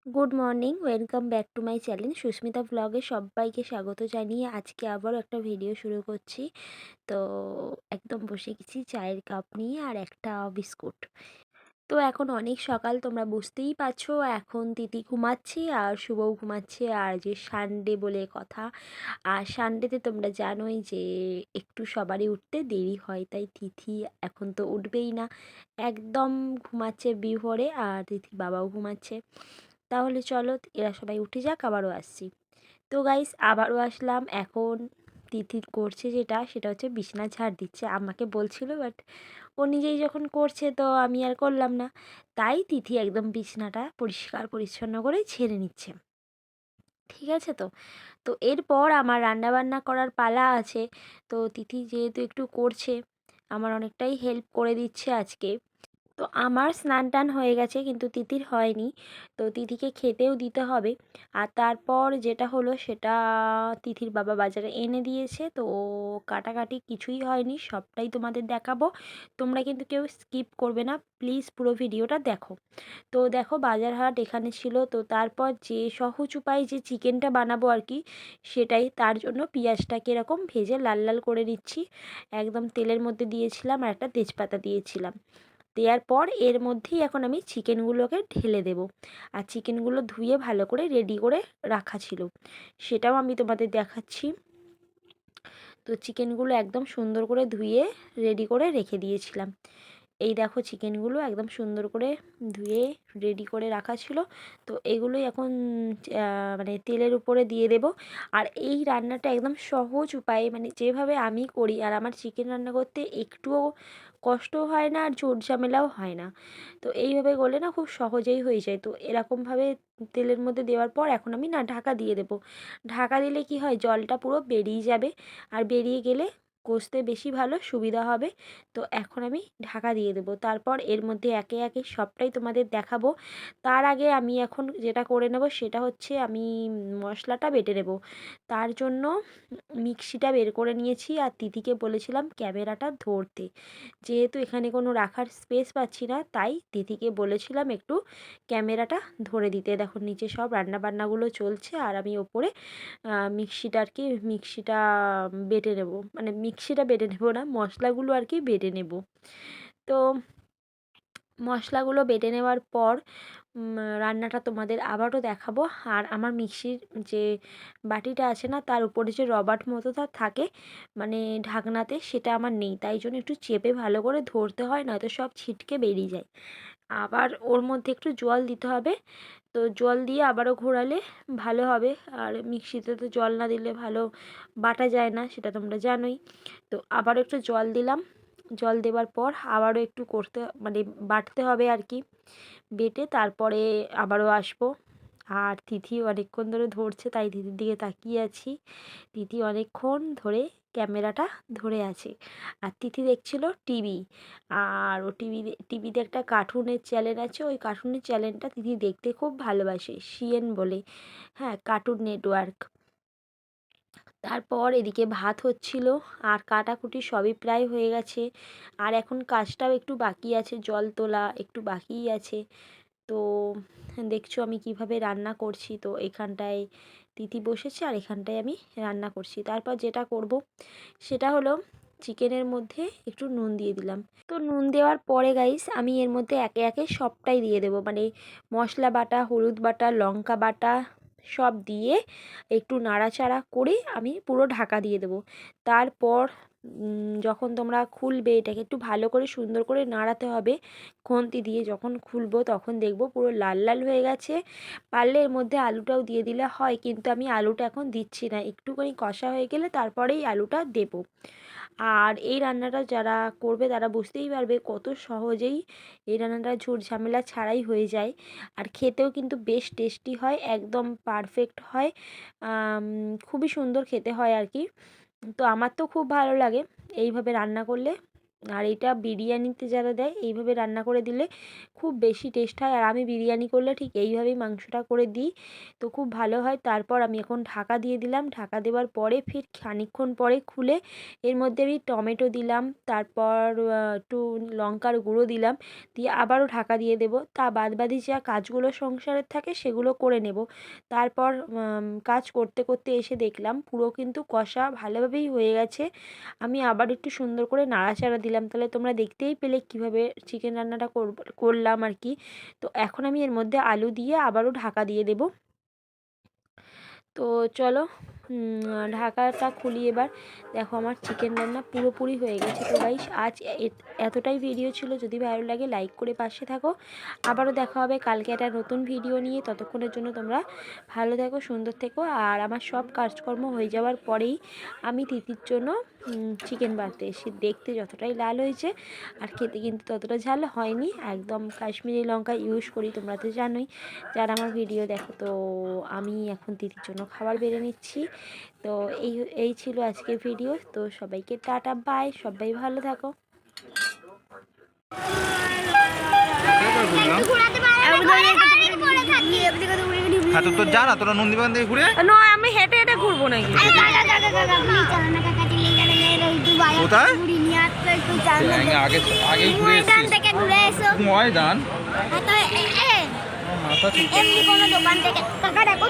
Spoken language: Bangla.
Good morning, welcome back to my channel Susmita ব্লগে সবাইকে স্বাগত জানিয়ে আজকে আবারও একটা ভিডিও শুরু করছি। তো একদম বসে গেছি চায়ের কাপ নিয়ে আর একটা বিস্কুট। তো এখন অনেক সকাল, তোমরা বুঝতেই পারছো। এখন তিথি ঘুমাচ্ছে আর শুভও ঘুমাচ্ছে, আর যে সানডে বলে কথা। আর সানডেতে তোমরা জানোই যে একটু সবারই উঠতে দেরি হয়, তাই তিথি এখন তো উঠবেই না, একদম ঘুমাচ্ছে বিভোরে, আর তিথির বাবাও ঘুমাচ্ছে। তাহলে চলো এরা সবাই উঠে যাক, আবারও আসছি। তো গাইস আবারও আসলাম। এখন তিথি করছে যেটা, সেটা হচ্ছে বিছানা ঝাড় দিচ্ছে। আমাকে বলছিল, বাট ও নিজেই যখন করছে তো আমি আর করলাম না। তাই তিথি একদম বিছানাটা পরিষ্কার পরিচ্ছন্ন করে ঝেড়ে নিচ্ছে। ঠিক আছে তো। তো এরপর আমার রান্নাবান্না করার পালা আছে। তো তিথি যেহেতু একটু করছে, আমার অনেকটাই হেল্প করে দিচ্ছে আজকে। তো আমার স্নান টান হয়ে গেছে, কিন্তু তিথির হয়নি। তো তিথিকে খেতেও দিতে হবে। আর তারপর যেটা হলো সেটা, তিথির বাবা বাজারে এনে দিয়েছে, তো কাটাকাটি কিছুই হয়নি, সবটাই তোমাদের দেখাবো। তোমরা কিন্তু কেউ স্কিপ করবে না, প্লিজ পুরো ভিডিওটা দেখো। তো দেখো বাজার হাট এখানে ছিল। তো তারপর যে সহজ উপায় যে চিকেনটা বানাবো আর কি, সেটাই। তার জন্য পেঁয়াজটাকে এরকম ভেজে লাল লাল করে নিচ্ছি। একদম তেলের মধ্যে দিয়েছিলাম আর একটা তেজপাতা দিয়েছিলাম। দেওয়ার পর এর মধ্যেই এখন আমি চিকেনগুলোকে ঢেলে দেব। আর চিকেনগুলো ধুয়ে ভালো করে রেডি করে রাখা ছিল, সেটাও আমি তোমাদের দেখাচ্ছি। তো চিকেনগুলো একদম সুন্দর করে ধুয়ে রেডি করে রেখে দিয়েছিলাম। এই দেখো চিকেনগুলো একদম সুন্দর করে ধুয়ে রেডি করে রাখা ছিল। তো এগুলোই এখন মানে তেলের উপরে দিয়ে দেব। আর এই রান্নাটা একদম সহজ উপায়ে, মানে যেভাবে আমি করি, আর আমার চিকেন রান্না করতে একটুও কষ্টও হয় না আর ঝুট ঝামেলাও হয় না। তো এইভাবে করলে না খুব সহজেই হয়ে যায়। তো এরকমভাবে তেলের মধ্যে দেওয়ার পর এখন আমি না ঢাকা দিয়ে দেবো। ঢাকা দিলে কি হয়, জলটা পুরো বেরিয়ে যাবে, আর বেরিয়ে গেলে কষতে বেশি ভালো সুবিধা হবে। তো এখন আমি ঢাকা দিয়ে দেবো। তারপর এর মধ্যে একে একে সবটাই তোমাদের দেখাবো। তার আগে আমি এখন যেটা করে নেব সেটা হচ্ছে, আমি মশলাটা বেটে নেব। তার জন্য মিক্সিটা বের করে নিয়েছি, আর তিথিকে বলেছিলাম ক্যামেরাটা ধরতে। যেহেতু এখানে কোনো রাখার স্পেস পাচ্ছি না, তাই তিথিকে বলেছিলাম একটু ক্যামেরাটা ধরে দিতে। দেখো নিচে সব রান্নাবান্নাগুলো চলছে, আর আমি ওপরে মিক্সিটা আর কি, মিক্সিটা বেটে নেব, মানে মিক্সিটা বেটে নেব না, মশলাগুলো আর কি বেটে নেব। তো মশলাগুলো বেটে নেওয়ার পর রান্নাটা তোমাদের আবারও দেখাবো। আর আমার মিক্সির যে বাটিটা আছে না, তার উপরে যে রবার্ট মতোটা থাকে, মানে ঢাকনাতে, সেটা আমার নেই, তাই জন্য একটু চেপে ভালো করে ধরতে হয়, নয়তো সব ছিটকে বেরিয়ে যায়। আবার ওর মধ্যে একটু জল দিতে হবে। তো জল দিয়ে আবারও ঘোরালে ভালো হবে। আর মিক্সিতে তো জল না দিলে ভালো বাটা যায় না, সেটা তোমরা জানোই। তো আবারও একটু জল দিলাম। জল দেওয়ার পর আবারও একটু করতে, মানে বাটতে হবে আর কি। বেটে তারপরে আবারও আসবো। আর তিথি অনেকক্ষণ ধরে ধরছে, তাই তিথির দিকে তাকিয়ে আছি। তিথি অনেকক্ষণ ধরে ক্যামেরাটা ধরে আছে। আর তিথি দেখছিল টিভি। আর ও টিভিতে একটা কার্টুনের চ্যানেল আছে, ওই কার্টুনের চ্যানেলটা তিথি দেখতে খুব ভালোবাসে, সিএন বলে। হ্যাঁ, কার্টুন নেটওয়ার্ক। তারপর এদিকে ভাত হচ্ছিল, আর কাটাকুটি সবই প্রায় হয়ে গেছে। আর এখন কাজটাও একটু বাকি আছে, জল তোলা একটু বাকিই আছে। তো দেখছো আমি কিভাবে রান্না করছি। তো এখানটায় তিথি বসেছে, আর এখানটায় আমি রান্না করছি। তারপর যেটা করব সেটা হলো, চিকেনের মধ্যে একটু নুন দিয়ে দিলাম। তো নুন দেওয়ার পরে গাইস আমি এর মধ্যে একে একে সবটাই দিয়ে দেবো, মানে মশলা বাটা, হলুদ বাটা, লঙ্কা বাটা সব দিয়ে একটু নাড়াচাড়া করে আমি পুরো ঢাকা দিয়ে দেবো। তারপর যখন তোমরা খুলবে এটাকে একটু ভালো করে সুন্দর করে নাড়াতে হবে খুন্তি দিয়ে। যখন খুলবো তখন দেখবো পুরো লাল লাল হয়ে গেছে। পারলে এর মধ্যে আলুটাও দিয়ে দিলে হয়, কিন্তু আমি আলুটা এখন দিচ্ছি না, একটুখানি কষা হয়ে গেলে তারপরেই আলুটা দেবো। আর এই রান্নাটা যারা করবে তারা বুঝতেই পারবে কত সহজেই এই রান্নাটা ঝুট ঝামেলা ছাড়াই হয়ে যায়। আর খেতেও কিন্তু বেশ টেস্টি হয়, একদম পারফেক্ট হয়। খুবই সুন্দর খেতে হয় আর কি। তো আমার তো খুব ভালো লাগে এইভাবে রান্না করলে। আর এটা বিরিয়ানিতে যারা দেয় এইভাবে রান্না করে দিলে খুব বেশি টেস্ট হয়। আর আমি বিরিয়ানি করলে ঠিক এইভাবেই মাংসটা করে দিই, তো খুব ভালো হয়। তারপর আমি এখন ঢাকা দিয়ে দিলাম। ঢাকা দেওয়ার পরে ফির খানিকক্ষণ পরে খুলে এর মধ্যে আমি টমেটো দিলাম, তারপর একটু লঙ্কার গুঁড়ো দিলাম, দিয়ে আবারও ঢাকা দিয়ে দেবো। তা বাদবাকি যা কাজগুলো সংসারের থাকে সেগুলো করে নেব। তারপর কাজ করতে করতে এসে দেখলাম পুরো কিন্তু কষা ভালোভাবেই হয়ে গেছে। আমি আবার একটু সুন্দর করে নাড়াচাড়া দিলাম, তাহলে তোমরা দেখতেই পেলে কীভাবে চিকেন রান্নাটা করলাম আর কি। তো এখন আমি এর মধ্যে আলু দিয়ে আবারও ঢাকা দিয়ে দেব। তো চলো ঢাকাটা খুলি এবার। দেখো আমার চিকেন রান্না পুরোপুরি হয়ে গেছে। তো গাইস আজ এতটাই ভিডিও ছিল। যদি ভালো লাগে লাইক করে পাশে থাকো। আবারও দেখা হবে কালকে একটা নতুন ভিডিও নিয়ে। ততক্ষণের জন্য তোমরা ভালো থেকো, সুন্দর থেকো। আর আমার সব কাজকর্ম হয়ে যাওয়ার পরেই আমি তিতির জন্য চিকেন বানাতে এসে দেখতে যতটাই লাল হয়েছে আর খেতে কিন্তু ততটা ঝাল হয়নি। একদম কাশ্মীরি লঙ্কা ইউজ করি, তোমরা তো জানোই যারা আমার ভিডিও দেখো। তো আমি এখন তিতির জন্য খাবার বেড়ে নিচ্ছি। তো এই ছিল আজকের ভিডিও। তো সবাইকে টাটা বাই, সবাই ভালো থাকো। তো যা না তোরা নন্দীবাগান থেকে ঘুরে নয়, আমি হেঁটে হেঁটে ঘুরবো নাকি? কোথায় আগে ঘুরে ময়দান মাথা এমনি কোনো দোকান থেকে টাকা দেখো